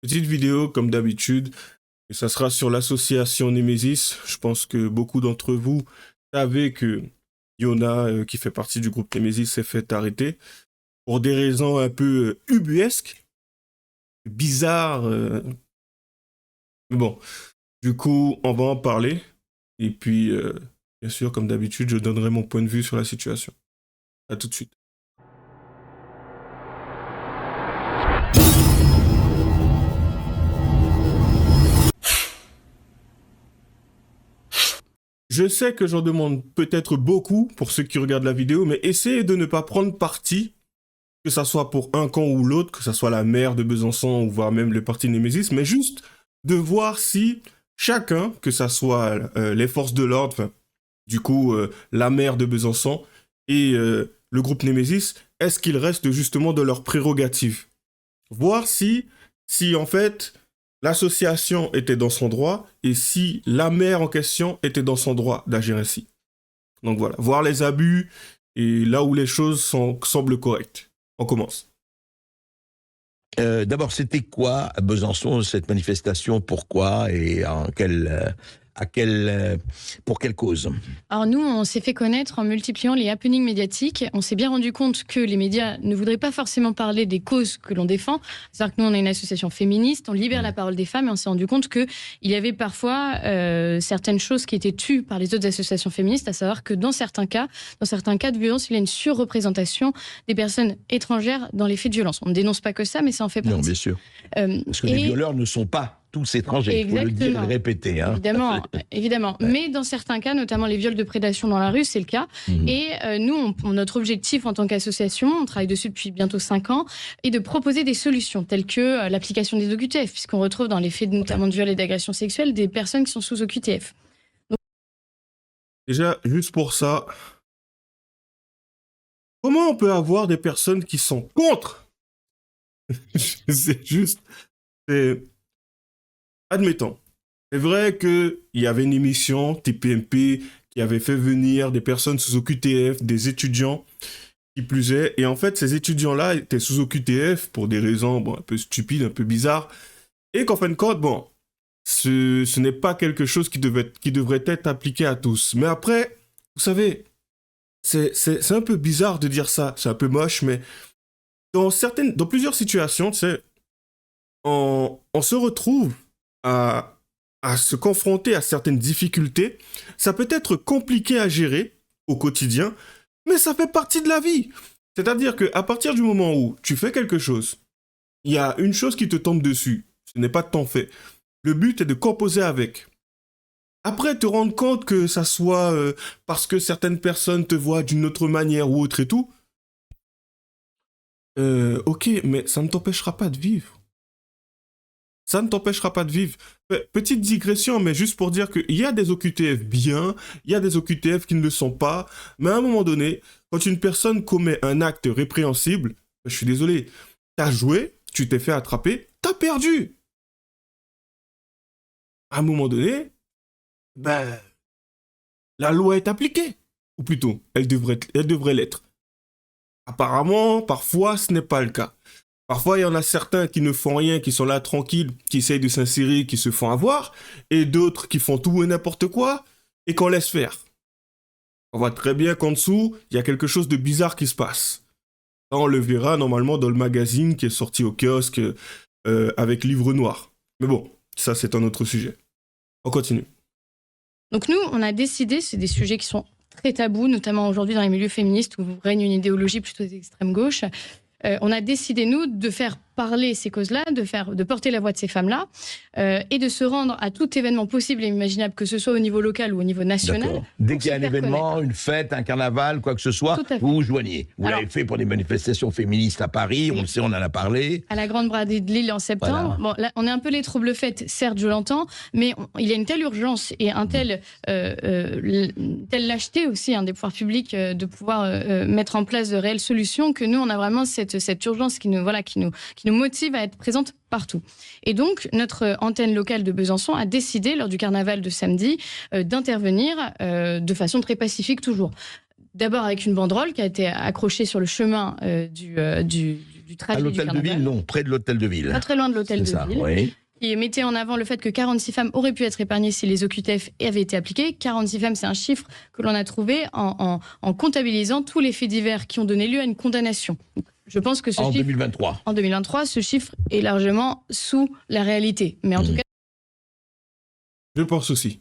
Petite vidéo comme d'habitude, et ça sera sur l'association Nemesis. Je pense que beaucoup d'entre vous savez que Yona, qui fait partie du groupe Nemesis, s'est fait arrêter pour des raisons un peu ubuesques, bizarres. Mais bon, du coup, on va en parler. Et puis, bien sûr, comme d'habitude, je donnerai mon point de vue sur la situation. À tout de suite. Je sais que j'en demande peut-être beaucoup pour ceux qui regardent la vidéo, mais essayez de ne pas prendre parti, que ça soit pour un camp ou l'autre, que ça soit la maire de Besançon ou voire même le parti Némésis, mais juste de voir si chacun, que ça soit les forces de l'ordre, enfin, du coup la maire de Besançon et le groupe Némésis, est-ce qu'ils restent justement de leurs prérogatives? Voir si en fait l'association était dans son droit et si la mère en question était dans son droit d'agir ainsi. Donc voilà, voir les abus et là où les choses semblent correctes. On commence. D'abord, c'était quoi à Besançon cette manifestation? Pourquoi et pour quelle cause? Alors nous, on s'est fait connaître en multipliant les happenings médiatiques. On s'est bien rendu compte que les médias ne voudraient pas forcément parler des causes que l'on défend. C'est-à-dire que nous, on est une association féministe, on libère la parole des femmes et on s'est rendu compte qu'il y avait parfois certaines choses qui étaient tues par les autres associations féministes, à savoir que dans certains cas de violence, il y a une surreprésentation des personnes étrangères dans les faits de violence. On ne dénonce pas que ça, mais ça en fait partie. Non, bien sûr. Parce que les violeurs ne sont pas tous étrangers, il faut le dire et le répéter. Hein. Évidemment. Ouais. Mais dans certains cas, notamment les viols de prédation dans la rue, c'est le cas. Et nous, notre objectif en tant qu'association, on travaille dessus depuis bientôt 5 ans, est de proposer des solutions telles que l'application des OQTF, puisqu'on retrouve dans les faits notamment de viols et d'agressions sexuelles des personnes qui sont sous OQTF. Donc... Déjà, juste pour ça, comment on peut avoir des personnes qui sont contre? C'est juste... Admettons, c'est vrai qu'il y avait une émission, TPMP, qui avait fait venir des personnes sous OQTF, des étudiants, qui plus est. Et en fait, ces étudiants-là étaient sous OQTF pour des raisons un peu stupides, un peu bizarres. Et qu'en fin de compte, ce n'est pas quelque chose qui devrait être appliqué à tous. Mais après, vous savez, c'est un peu bizarre de dire ça. C'est un peu moche, mais dans plusieurs situations, tu sais, on se retrouve à se confronter à certaines difficultés. Ça peut être compliqué à gérer au quotidien, mais ça fait partie de la vie. C'est-à-dire qu'à partir du moment où tu fais quelque chose, il y a une chose qui te tombe dessus. Ce n'est pas de ton fait. Le but est de composer avec. Après, te rendre compte que ça soit parce que certaines personnes te voient d'une autre manière ou autre et tout, ok, mais ça ne t'empêchera pas de vivre. Ça ne t'empêchera pas de vivre. Petite digression, mais juste pour dire qu'il y a des OQTF bien, il y a des OQTF qui ne le sont pas, mais à un moment donné, quand une personne commet un acte répréhensible, je suis désolé, t'as joué, tu t'es fait attraper, t'as perdu. À un moment donné, la loi est appliquée. Ou plutôt, elle devrait l'être. Apparemment, parfois, ce n'est pas le cas. Parfois, il y en a certains qui ne font rien, qui sont là tranquilles, qui essayent de s'insérer, qui se font avoir, et d'autres qui font tout et n'importe quoi, et qu'on laisse faire. On voit très bien qu'en dessous, il y a quelque chose de bizarre qui se passe. On le verra normalement dans le magazine qui est sorti au kiosque avec Livre Noir. Mais bon, ça c'est un autre sujet. On continue. Donc nous, on a décidé, c'est des sujets qui sont très tabous, notamment aujourd'hui dans les milieux féministes où règne une idéologie plutôt d'extrême gauche. On a décidé, nous, de faire parler ces causes-là, de porter la voix de ces femmes-là et de se rendre à tout événement possible et imaginable, que ce soit au niveau local ou au niveau national. Dès qu'il y a un événement, une fête, un carnaval, quoi que ce soit, vous vous joignez. Vous l'avez fait pour des manifestations féministes à Paris, on le sait, on en a parlé. À la Grande Bradée de Lille en septembre. Voilà. Bon, là, on est un peu les troubles fêtes, certes, je l'entends, mais il y a une telle urgence et une telle lâcheté aussi des pouvoirs publics de pouvoir mettre en place de réelles solutions que nous, on a vraiment cette urgence qui nous motive à être présente partout. Et donc, notre antenne locale de Besançon a décidé, lors du carnaval de samedi, d'intervenir de façon très pacifique toujours. D'abord avec une banderole qui a été accrochée sur le chemin du du À trajet du l'hôtel de carnaval. ville, non, près de l'hôtel de ville. Pas très loin de l'hôtel C'est de ça, ville. oui. Qui mettait en avant le fait que 46 femmes auraient pu être épargnées si les OQTF avaient été appliqués. 46 femmes, c'est un chiffre que l'on a trouvé en comptabilisant tous les faits divers qui ont donné lieu à une condamnation. Je pense que ce En chiffre, 2023. en 2023, ce chiffre est largement sous la réalité. Mais en tout cas, Je le pense aussi.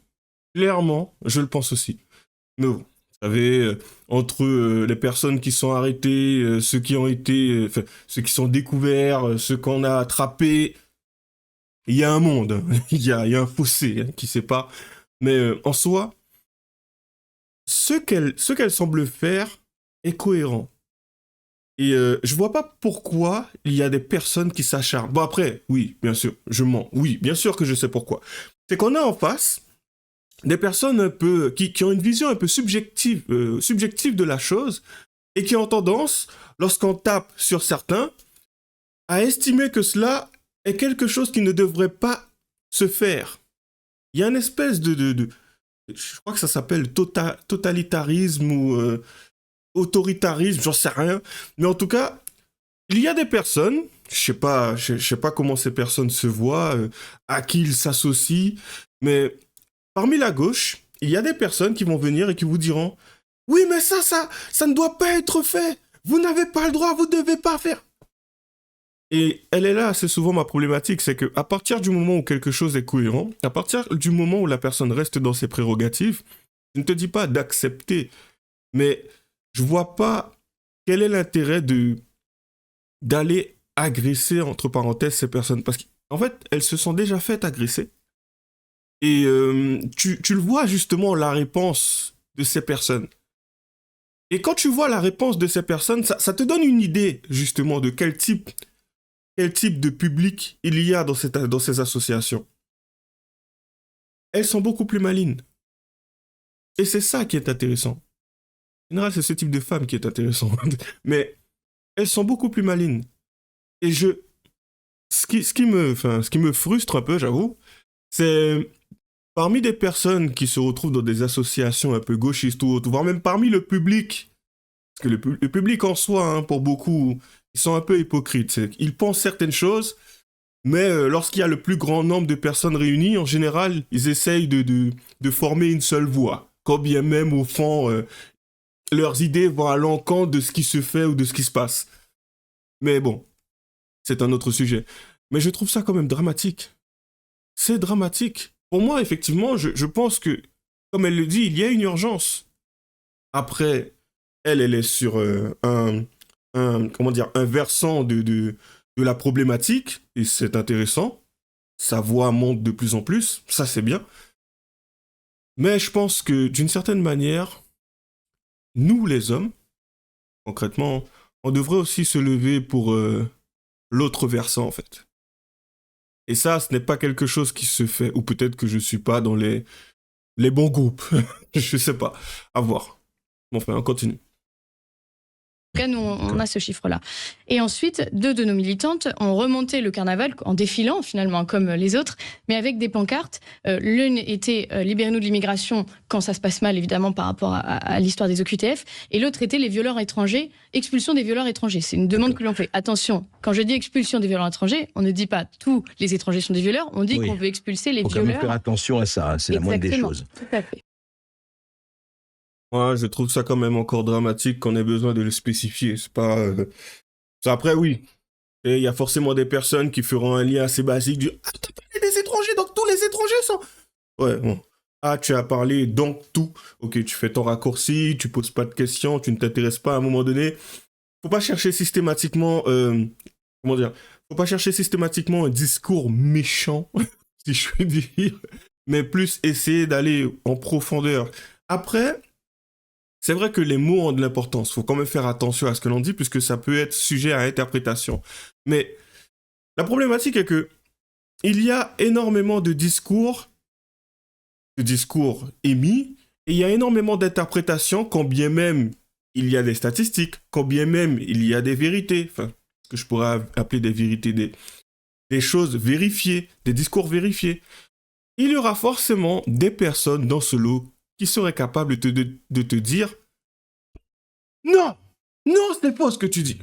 Clairement, je le pense aussi. Mais bon, vous savez, entre les personnes qui sont arrêtées, ceux qui ont été, ceux qui sont découverts, ceux qu'on a attrapés, il y a un monde, il y a un fossé qui sépare. Mais en soi, ce qu'elle semble faire est cohérent. Et je vois pas pourquoi il y a des personnes qui s'acharnent. Bon après, oui, bien sûr, je mens. Oui, bien sûr que je sais pourquoi. C'est qu'on a en face des personnes un peu qui ont une vision un peu subjective de la chose et qui ont tendance, lorsqu'on tape sur certains, à estimer que cela est quelque chose qui ne devrait pas se faire. Il y a une espèce je crois que ça s'appelle totalitarisme ou autoritarisme, j'en sais rien. Mais en tout cas, il y a des personnes, je sais pas comment ces personnes se voient, à qui ils s'associent, mais parmi la gauche, il y a des personnes qui vont venir et qui vous diront « Oui, mais ça ne doit pas être fait. Vous n'avez pas le droit, vous ne devez pas faire. » Et elle est là assez souvent ma problématique, c'est que à partir du moment où quelque chose est cohérent, à partir du moment où la personne reste dans ses prérogatives, je ne te dis pas d'accepter, mais je vois pas quel est l'intérêt d'aller agresser, entre parenthèses, ces personnes. Parce qu'en fait, elles se sont déjà faites agresser. Et tu le vois justement, la réponse de ces personnes. Et quand tu vois la réponse de ces personnes, ça te donne une idée, justement, de quel type de public il y a dans ces associations. Elles sont beaucoup plus malines. Et c'est ça qui est intéressant. En général, c'est ce type de femme qui est intéressant. Mais elles sont beaucoup plus malines. Et ce qui me frustre un peu, j'avoue, c'est parmi des personnes qui se retrouvent dans des associations un peu gauchistes ou autres, voire même parmi le public, parce que le public en soi, hein, pour beaucoup, ils sont un peu hypocrites. Ils pensent certaines choses, mais lorsqu'il y a le plus grand nombre de personnes réunies, en général, ils essayent de former une seule voix. Quand bien même, au fond, leurs idées vont à l'encontre de ce qui se fait ou de ce qui se passe. Mais bon, c'est un autre sujet. Mais je trouve ça quand même dramatique. C'est dramatique. Pour moi, effectivement, je pense que, comme elle le dit, il y a une urgence. Après, elle est sur un versant de la problématique, et c'est intéressant. Sa voix monte de plus en plus, ça c'est bien. Mais je pense que, d'une certaine manière, nous les hommes, concrètement, on devrait aussi se lever pour l'autre versant, en fait. Et ça, ce n'est pas quelque chose qui se fait, ou peut-être que je suis pas dans les bons groupes. Je sais pas. À voir. Bon, enfin, on continue. En tout cas, nous, on a ce chiffre-là. Et ensuite, deux de nos militantes ont remonté le carnaval en défilant, finalement, comme les autres, mais avec des pancartes. L'une était « Libérez-nous de l'immigration » quand ça se passe mal, évidemment, par rapport à l'histoire des OQTF. Et l'autre était « Les violeurs étrangers, expulsion des violeurs étrangers ». C'est une demande que l'on fait. Attention, quand je dis expulsion des violeurs étrangers, on ne dit pas tous les étrangers sont des violeurs, on dit qu'on veut expulser les violeurs. Il faut quand même faire attention à ça, hein, c'est la moindre des choses. Tout à fait. Ouais, je trouve ça quand même encore dramatique qu'on ait besoin de le spécifier. C'est pas. Après, oui. Et il y a forcément des personnes qui feront un lien assez basique du « Ah, tu as parlé des étrangers, donc tous les étrangers sont. » Ouais, bon. Ah, tu as parlé donc tout. Ok, tu fais ton raccourci, tu poses pas de questions, tu ne t'intéresses pas à un moment donné. Faut pas chercher systématiquement. Comment dire? Faut pas chercher systématiquement un discours méchant, si je puis dire, mais plus essayer d'aller en profondeur. Après. C'est vrai que les mots ont de l'importance. Il faut quand même faire attention à ce que l'on dit, puisque ça peut être sujet à interprétation. Mais la problématique est que il y a énormément de discours émis, et il y a énormément d'interprétations, quand bien même il y a des statistiques, quand bien même il y a des vérités, enfin, ce que je pourrais appeler des vérités, des choses vérifiées, des discours vérifiés. Il y aura forcément des personnes dans ce lot qui serait capable de te dire « Non, ce n'est pas ce que tu dis. »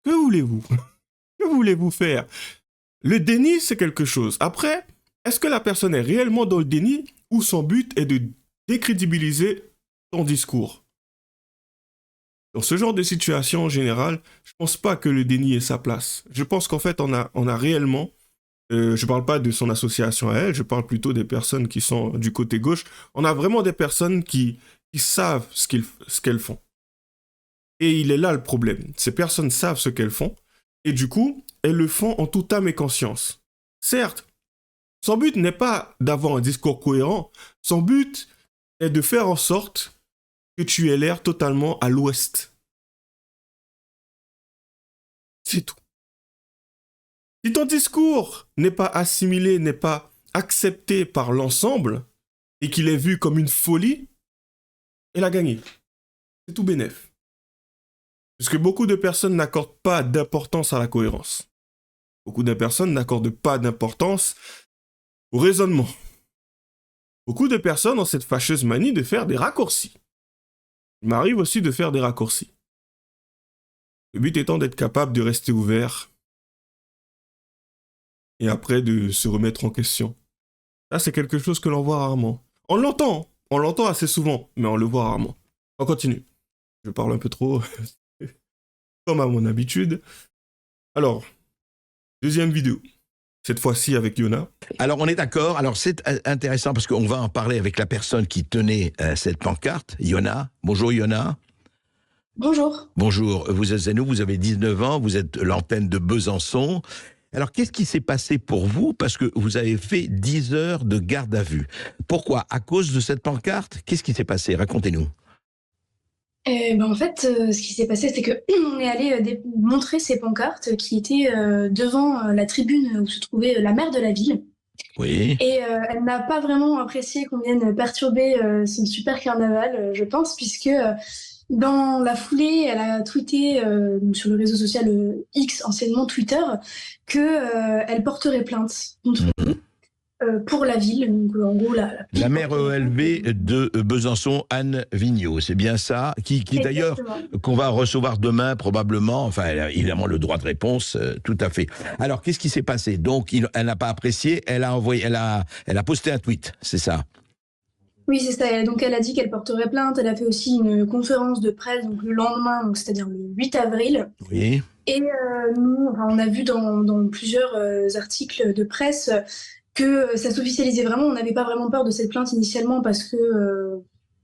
Que voulez-vous? Que voulez-vous faire? Le déni, c'est quelque chose. Après, est-ce que la personne est réellement dans le déni ou son but est de décrédibiliser ton discours? Dans ce genre de situation, en général, je pense pas que le déni ait sa place. Je pense qu'en fait, on a réellement, je parle pas de son association à elle, je parle plutôt des personnes qui sont du côté gauche. On a vraiment des personnes qui savent ce qu'elles font. Et il est là le problème. Ces personnes savent ce qu'elles font, et du coup, elles le font en toute âme et conscience. Certes, son but n'est pas d'avoir un discours cohérent, son but est de faire en sorte que tu aies l'air totalement à l'ouest. C'est tout. Si ton discours n'est pas assimilé, n'est pas accepté par l'ensemble, et qu'il est vu comme une folie, elle a gagné. C'est tout bénef. Puisque beaucoup de personnes n'accordent pas d'importance à la cohérence. Beaucoup de personnes n'accordent pas d'importance au raisonnement. Beaucoup de personnes ont cette fâcheuse manie de faire des raccourcis. Il m'arrive aussi de faire des raccourcis. Le but étant d'être capable de rester ouvert et après de se remettre en question. Ça, c'est quelque chose que l'on voit rarement. On l'entend assez souvent, mais on le voit rarement. On continue. Je parle un peu trop, comme à mon habitude. Alors, deuxième vidéo. Cette fois-ci avec Yona. Alors, on est d'accord. Alors, c'est intéressant parce qu'on va en parler avec la personne qui tenait cette pancarte, Yona. Bonjour, Yona. Bonjour. Bonjour. Vous êtes Zenou, vous avez 19 ans, vous êtes l'antenne de Besançon. Alors, qu'est-ce qui s'est passé pour vous? Parce que vous avez fait 10 heures de garde à vue. Pourquoi? À cause de cette pancarte? Qu'est-ce qui s'est passé? Racontez-nous. En fait, ce qui s'est passé, c'est que on est allé montrer ces pancartes qui étaient devant la tribune où se trouvait la maire de la ville. Oui. Et elle n'a pas vraiment apprécié qu'on vienne perturber son super carnaval, je pense, puisque dans la foulée, elle a tweeté sur le réseau social X, anciennement Twitter, que elle porterait plainte contre nous. Pour la ville, donc en gros la maire ELV de Besançon, Anne Vigneault, c'est bien ça, qui d'ailleurs qu'on va recevoir demain probablement, enfin elle a évidemment le droit de réponse, tout à fait. Alors qu'est-ce qui s'est passé? Donc elle n'a pas apprécié, elle a posté un tweet, c'est ça? Oui, c'est ça. Donc elle a dit qu'elle porterait plainte. Elle a fait aussi une conférence de presse donc le lendemain, donc c'est-à-dire le 8 avril. Oui. Et nous, on a vu dans plusieurs articles de presse que ça s'officialisait vraiment. On n'avait pas vraiment peur de cette plainte initialement parce que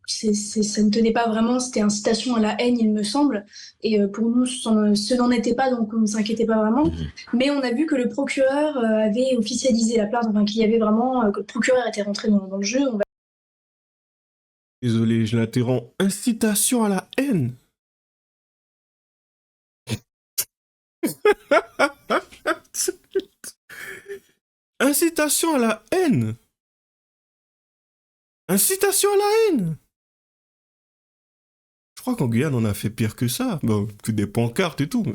ça ne tenait pas vraiment. C'était incitation à la haine, il me semble. Et pour nous, ce n'en était pas, donc on ne s'inquiétait pas vraiment. Mais on a vu que le procureur avait officialisé la plainte, enfin qu'il y avait vraiment, que le procureur était rentré dans le jeu. Désolé, je l'interromps. Incitation à la haine. Incitation à la haine. Incitation à la haine. Je crois qu'en Guyane, on a fait pire que ça. Bon, que des pancartes et tout.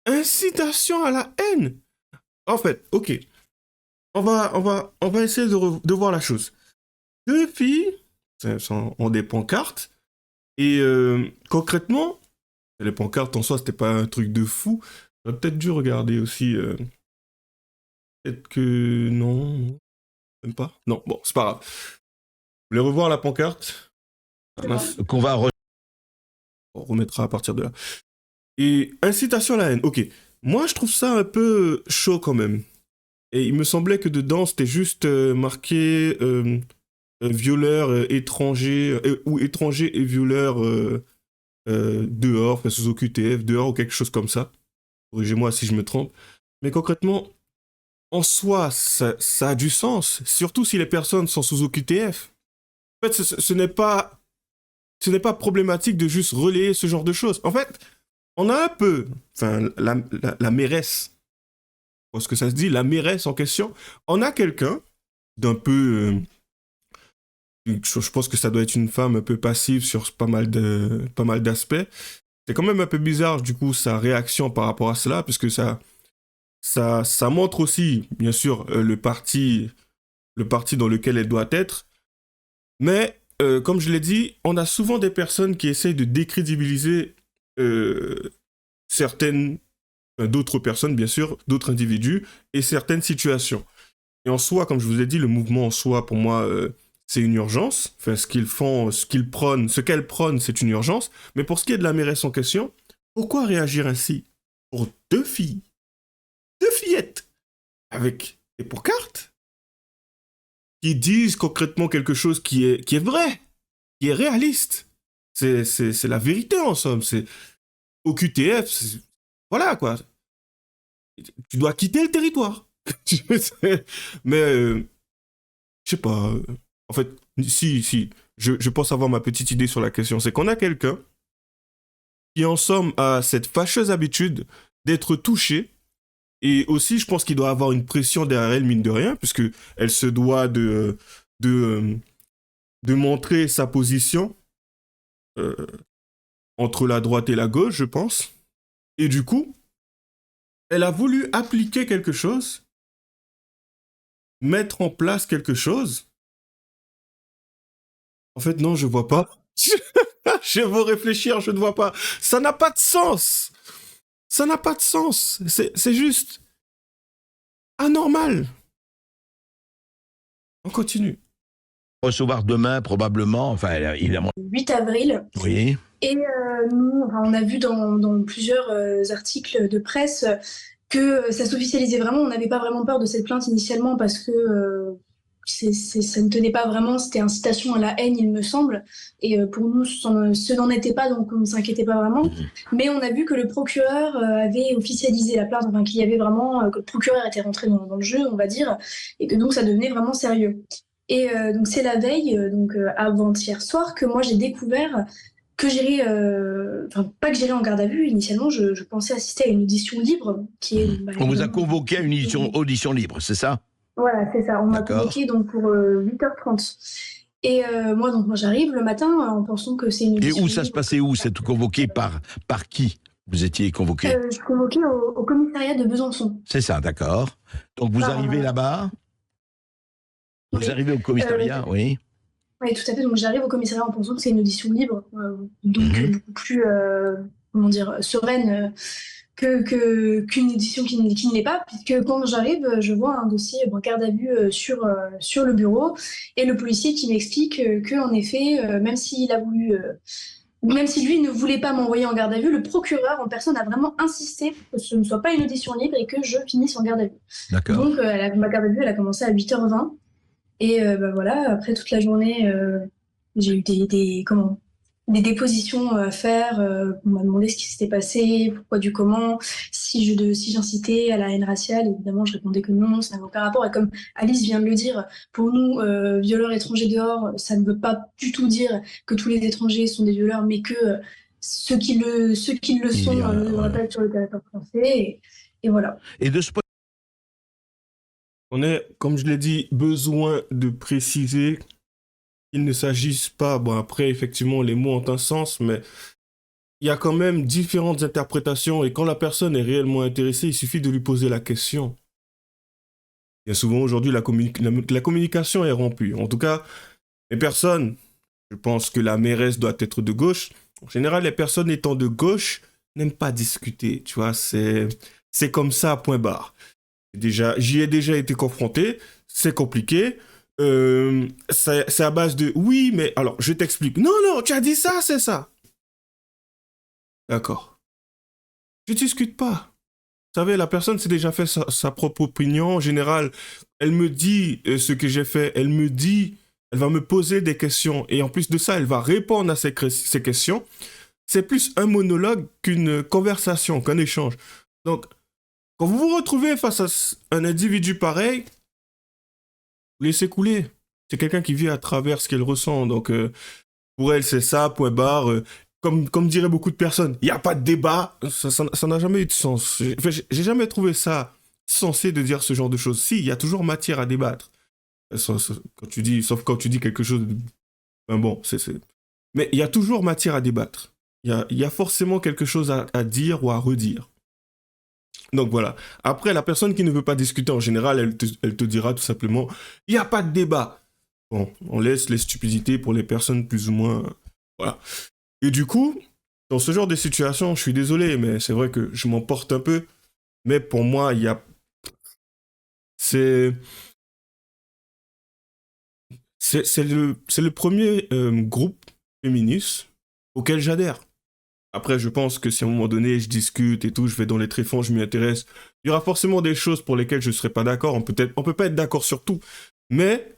Incitation à la haine. En fait, ok. On va essayer de voir la chose. Deux filles ont des pancartes. Et concrètement, les pancartes en soi, c'était pas un truc de fou. J'aurais peut-être dû regarder aussi. Peut-être que non. Même pas. Non, bon, c'est pas grave. Vous voulez revoir la pancarte? Qu'on va on remettra à partir de là. Et incitation à la haine. Ok. Moi, je trouve ça un peu chaud quand même. Et il me semblait que dedans, c'était juste marqué violeur étranger, ou étranger et violeur dehors, enfin, sous OQTF, dehors ou quelque chose comme ça. Corrigez-moi si je me trompe. Mais concrètement, en soi, ça a du sens, surtout si les personnes sont sous OQTF. En fait, ce n'est pas problématique de juste relayer ce genre de choses. En fait, on a un peu, enfin, la mairesse, parce que ça se dit, la mairesse en question, on a quelqu'un d'un peu, je pense que ça doit être une femme un peu passive sur pas mal d'aspects. C'est quand même un peu bizarre, du coup, sa réaction par rapport à cela, puisque ça montre aussi, bien sûr, le parti dans lequel elle doit être. Mais, comme je l'ai dit, on a souvent des personnes qui essayent de décrédibiliser d'autres personnes, bien sûr, d'autres individus et certaines situations. Et en soi, comme je vous ai dit, le mouvement en soi, pour moi, c'est une urgence. Enfin, ce qu'ils font, ce qu'elles prônent, c'est une urgence. Mais pour ce qui est de la mairesse en question, pourquoi réagir ainsi pour deux fillettes, avec des pancartes, qui disent concrètement quelque chose qui est vrai, qui est réaliste. C'est la vérité, en somme. C'est au QTF, voilà, quoi. Tu dois quitter le territoire. Mais, je sais pas. En fait, si, je pense avoir ma petite idée sur la question. C'est qu'on a quelqu'un qui, en somme, a cette fâcheuse habitude d'être touché. Et aussi, je pense qu'il doit avoir une pression derrière elle, mine de rien, puisque elle se doit de montrer sa position entre la droite et la gauche, je pense. Et du coup, elle a voulu appliquer quelque chose, mettre en place quelque chose. En fait, non, je vois pas. Je veux réfléchir, je ne vois pas. Ça n'a pas de sens. Ça n'a pas de sens. C'est juste anormal. On continue. Recevoir demain, probablement, enfin, évidemment. 8 avril. Oui. Et nous, on a vu dans plusieurs articles de presse que ça s'officialisait vraiment. On n'avait pas vraiment peur de cette plainte initialement parce que ça ne tenait pas vraiment. C'était incitation à la haine, il me semble. Et pour nous, ce n'en était pas, donc on ne s'inquiétait pas vraiment. Mais on a vu que le procureur avait officialisé la plainte, enfin qu'il y avait vraiment, que le procureur était rentré dans le jeu, on va dire, et que donc ça devenait vraiment sérieux. Et donc c'est la veille, avant-hier soir, que moi j'ai découvert que j'irais, pas que j'irais en garde à vue. Initialement, je pensais assister à une audition libre qui est. On vous a convoqué à une audition libre, c'est ça? Voilà, c'est ça. On m'a convoqué donc pour 8h30. Et moi j'arrive le matin en pensant que c'est une audition. Et où ça se passait où? C'est convoqué par qui? Vous étiez convoqué? Je suis convoquée au commissariat de Besançon. C'est ça, d'accord. Donc vous arrivez là-bas? Vous arrivez au commissariat, oui. Oui, tout à fait. Donc j'arrive au commissariat en pensant que c'est une audition libre, donc beaucoup plus, sereine qu'une audition qui ne l'est pas, puisque quand j'arrive, je vois un dossier garde à vue sur le bureau, et le policier qui m'explique que en effet, même s'il a voulu, même si lui ne voulait pas m'envoyer en garde à vue, le procureur en personne a vraiment insisté pour que ce ne soit pas une audition libre et que je finisse en garde à vue. D'accord. Donc ma garde à vue, elle a commencé à 8h20. Et voilà, après toute la journée, j'ai eu des dépositions à faire. On m'a demandé ce qui s'était passé, pourquoi du comment, si j'incitais à la haine raciale. Évidemment, je répondais que non, ça n'avait aucun rapport. Et comme Alice vient de le dire, pour nous, violeurs étrangers dehors, ça ne veut pas du tout dire que tous les étrangers sont des violeurs, mais que ceux qui le sont ne devraient pas être sur le territoire français. Et voilà. Et de ce point, on est, comme je l'ai dit, besoin de préciser qu'il ne s'agisse pas, bon après effectivement les mots ont un sens, mais il y a quand même différentes interprétations et quand la personne est réellement intéressée, il suffit de lui poser la question. Bien souvent aujourd'hui la communication est rompue. En tout cas, les personnes, je pense que la mairesse doit être de gauche. En général, les personnes étant de gauche n'aiment pas discuter, tu vois, c'est comme ça, point barre. J'y ai déjà été confronté, c'est compliqué. C'est à base de oui, mais alors je t'explique. Non, tu as dit ça, c'est ça. D'accord. Je discute pas. Vous savez, la personne s'est déjà fait sa propre opinion. En général, elle me dit ce que j'ai fait. Elle va me poser des questions. Et en plus de ça, elle va répondre à ces questions. C'est plus un monologue qu'une conversation, qu'un échange. Donc, quand vous vous retrouvez face à un individu pareil, vous laissez couler. C'est quelqu'un qui vit à travers ce qu'elle ressent. Donc, pour elle, c'est ça, point barre. Comme diraient beaucoup de personnes, il n'y a pas de débat. Ça n'a jamais eu de sens. J'ai jamais trouvé ça sensé de dire ce genre de choses. Si, il y a toujours matière à débattre. Sauf quand tu dis quelque chose de... Ben bon, mais il y a toujours matière à débattre. Il y a forcément quelque chose à dire ou à redire. Donc voilà. Après, la personne qui ne veut pas discuter, en général, elle te dira tout simplement, il n'y a pas de débat. Bon, on laisse les stupidités pour les personnes plus ou moins... Voilà. Et du coup, dans ce genre de situation, je suis désolé, mais c'est vrai que je m'emporte un peu. Mais pour moi, c'est le premier groupe féministe auquel j'adhère. Après, je pense que si à un moment donné, je discute et tout, je vais dans les tréfonds, je m'y intéresse, il y aura forcément des choses pour lesquelles je ne serai pas d'accord. On peut pas être d'accord sur tout. Mais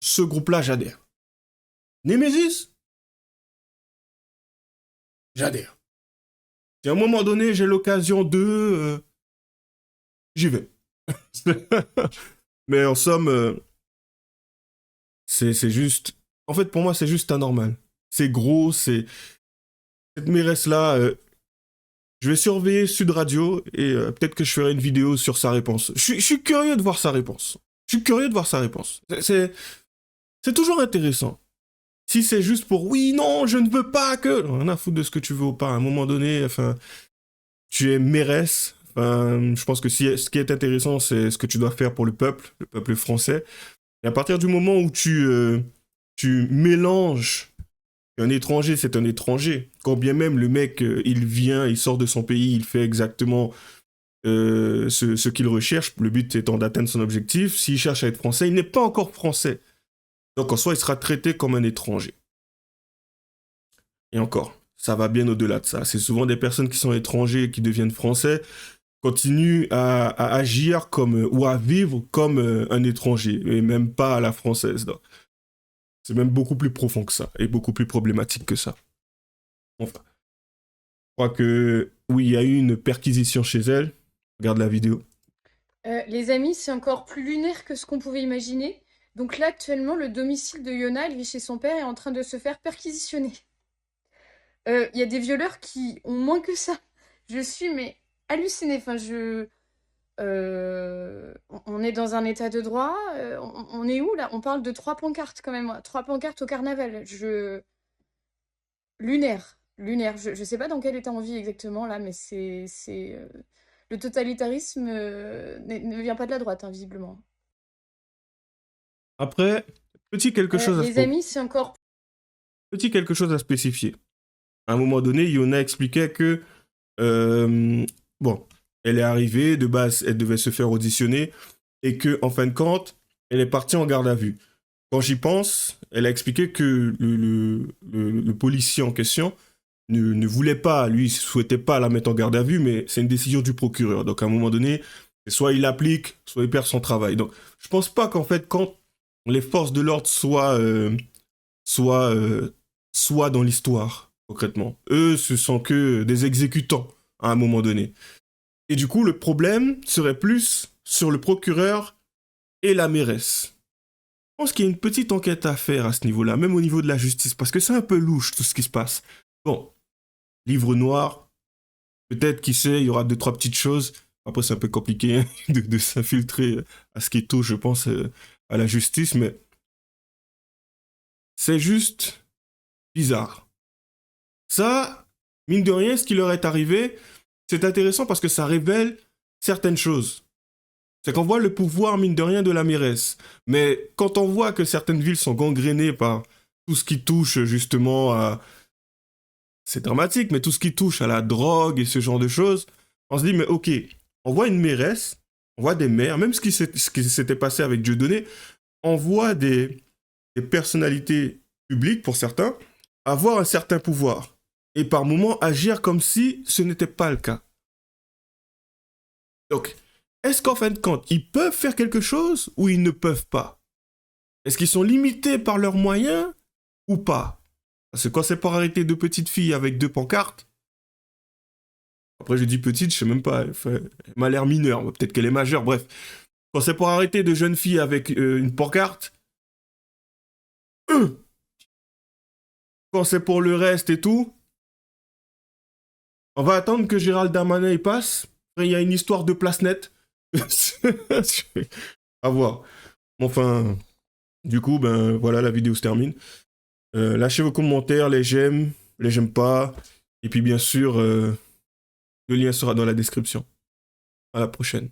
ce groupe-là, j'adhère. Nemesis, j'adhère. Si à un moment donné, j'ai l'occasion j'y vais. Mais en somme, c'est juste... En fait, pour moi, c'est juste anormal. C'est gros, cette mairesse-là, je vais surveiller Sud Radio et peut-être que je ferai une vidéo sur sa réponse. Je suis curieux de voir sa réponse. Je suis curieux de voir sa réponse. C'est toujours intéressant. Si c'est juste pour oui, non, je ne veux pas que. Rien à foutre de ce que tu veux ou pas. À un moment donné, enfin, tu es mairesse. Enfin, je pense que ce qui est intéressant, c'est ce que tu dois faire pour le peuple français. Et à partir du moment où tu mélanges un étranger, c'est un étranger. Quand bien même le mec, il vient, il sort de son pays, il fait exactement ce qu'il recherche, le but étant d'atteindre son objectif. S'il cherche à être français, il n'est pas encore français. Donc en soi, il sera traité comme un étranger. Et encore, ça va bien au-delà de ça. C'est souvent des personnes qui sont étrangers, qui deviennent français, continuent à agir comme, ou à vivre comme un étranger, et même pas à la française. Donc. C'est même beaucoup plus profond que ça, et beaucoup plus problématique que ça. Enfin, je crois que, oui, il y a eu une perquisition chez elle. Regarde la vidéo. Les amis, c'est encore plus lunaire que ce qu'on pouvait imaginer. Donc là, actuellement, le domicile de Yona, elle vit chez son père, est en train de se faire perquisitionner. Il y a des violeurs qui ont moins que ça. Je suis, mais hallucinée. Enfin, on est dans un état de droit. On est où, là? On parle de 3 pancartes, quand même. 3 pancartes au carnaval. Lunaire. Lunaire. Je sais pas dans quel état on vit exactement, là, mais le totalitarisme ne vient pas de la droite, hein, visiblement. Après, petit quelque chose Les amis, c'est encore... petit quelque chose à spécifier. À un moment donné, Yona expliquait que, bon, elle est arrivée, de base, elle devait se faire auditionner, et que, en fin de compte, elle est partie en garde à vue. Quand j'y pense, elle a expliqué que le policier en question ne voulait pas, lui, il souhaitait pas la mettre en garde à vue, mais c'est une décision du procureur. Donc, à un moment donné, soit il applique, soit il perd son travail. Donc, je pense pas qu'en fait, quand les forces de l'ordre soient dans l'histoire, concrètement. Eux, ce sont que des exécutants, à un moment donné. Et du coup, le problème serait plus sur le procureur et la mairesse. Je pense qu'il y a une petite enquête à faire à ce niveau-là, même au niveau de la justice, parce que c'est un peu louche tout ce qui se passe. Bon, livre noir, peut-être, qui sait, il y aura 2-3 petites choses. Après, c'est un peu compliqué hein, de s'infiltrer à ce qui touche, je pense, à la justice, mais c'est juste bizarre. Ça, mine de rien, ce qui leur est arrivé, c'est intéressant parce que ça révèle certaines choses. C'est qu'on voit le pouvoir, mine de rien, de la mairesse. Mais quand on voit que certaines villes sont gangrénées par tout ce qui touche justement à... C'est dramatique, mais tout ce qui touche à la drogue et ce genre de choses, on se dit, mais ok, on voit une mairesse, on voit des maires, même ce qui s'était passé avec Dieudonné, on voit des personnalités publiques, pour certains, avoir un certain pouvoir. Et par moments, agir comme si ce n'était pas le cas. Donc, est-ce qu'en fin de compte, ils peuvent faire quelque chose ou ils ne peuvent pas? Est-ce qu'ils sont limités par leurs moyens ou pas? Parce que quand c'est pour arrêter 2 petites filles avec 2 pancartes, après je dis petite, je sais même pas, elle m'a l'air mineure, peut-être qu'elle est majeure, bref. Quand c'est pour arrêter 2 jeunes filles avec une pancarte, quand c'est pour le reste et tout, on va attendre que Gérald Darmanin y passe. Il y a une histoire de place nette. À voir. Enfin, du coup, ben voilà, la vidéo se termine. Lâchez vos commentaires, les j'aime pas. Et puis bien sûr, le lien sera dans la description. À la prochaine.